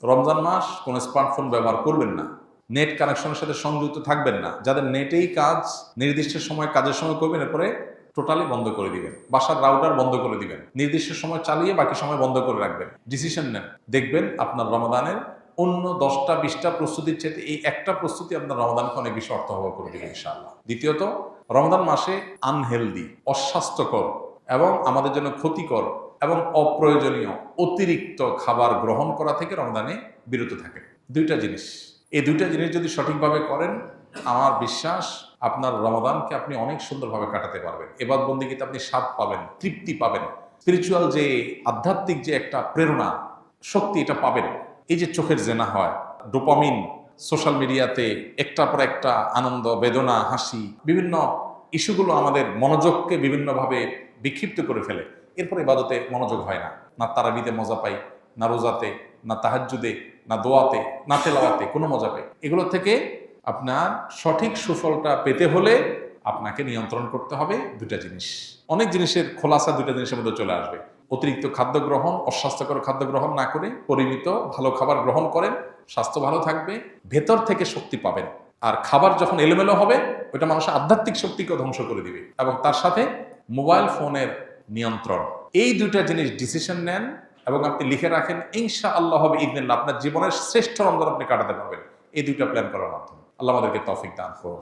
রমজান মাস কোনো স্মার্টফোন ব্যবহার করবেন না, নেট কানেকশনের সাথে সংযুক্ত থাকবেন না। যাদের নেটেই কাজ, নির্দিষ্ট সময় কাজের সময় করবেন, এরপরে টোটালি বন্ধ করে দিবেন। বাসার রাউটার বন্ধ করে দিবেন, নির্দিষ্ট সময় চালিয়ে বাকি সময় বন্ধ করে রাখবেন। ডিসিশন নেন, দেখবেন আপনার রমাদানের অন্য 10টা-20টা প্রস্তুতির চাইতে এই একটা প্রস্তুতি আপনার রমাদানকে অনেক বেশি অর্থবহ করে দিবে ইনশাআল্লাহ। দ্বিতীয়ত, রমাদান মাসে আনহেলদি, অস্বাস্থ্যকর এবং আমাদের জন্য ক্ষতিকর এবং অপ্রয়োজনীয় অতিরিক্ত খাবার গ্রহণ করা থেকে রমজানে বিরত থাকে। দুইটা জিনিস, এই দুইটা জিনিস যদি সঠিকভাবে করেন, আমার বিশ্বাস আপনার রমাদানকে আপনি অনেক সুন্দরভাবে কাটাতে পারবেন। এবাদত বন্দেগীতে আপনি স্বাদ পাবেন, তৃপ্তি পাবেন, স্পিরিচুয়াল যে আধ্যাত্মিক যে একটা প্রেরণা, শক্তি, এটা পাবেন। এই যে চোখের জেনা হয়, ডোপামিন সোশ্যাল মিডিয়াতে একটার পর একটা আনন্দ, বেদনা, হাসি, বিভিন্ন ইস্যুগুলো আমাদের মনোযোগকে বিভিন্নভাবে বিক্ষিপ্ত করে ফেলে। এরপর ইবাদতে মনোযোগ হয় না, না তারাবিতে মজা পাই, না রোজাতে, না তাহাজ্জুদে, না দোয়াতে, না তেলাওয়াতে কোনো মজা পাই। এগুলো থেকে আপনার সঠিক সুফলটা পেতে হলে আপনাকে নিয়ন্ত্রণ করতে হবে দুটা জিনিস। অনেক জিনিসের খোলাসা দুটা জিনিসের মধ্যে চলে আসবে। অতিরিক্ত খাদ্য গ্রহণ, অস্বাস্থ্যকর খাদ্য গ্রহণ না করে পরিমিত ভালো খাবার গ্রহণ করেন, স্বাস্থ্য ভালো থাকবে, ভেতর থেকে শক্তি পাবেন। আর খাবার যখন এলোমেলো হবে, ওইটা মানুষের আধ্যাত্মিক শক্তিকে ধ্বংস করে দিবে। এবং তার সাথে মোবাইল ফোনের নিয়ন্ত্রণ, এই দুটা জিনিস ডিসিশন নেন এবং আপনি লিখে রাখেন, ইনশাআল্লাহ হবে ইদনিল্লাহ আপনার জীবনের শ্রেষ্ঠ রমজান আপনি কাটাতে পারবেন এই দুইটা প্ল্যান করার মাধ্যমে। আল্লাহ আমাদেরকে তৌফিক দান করুন।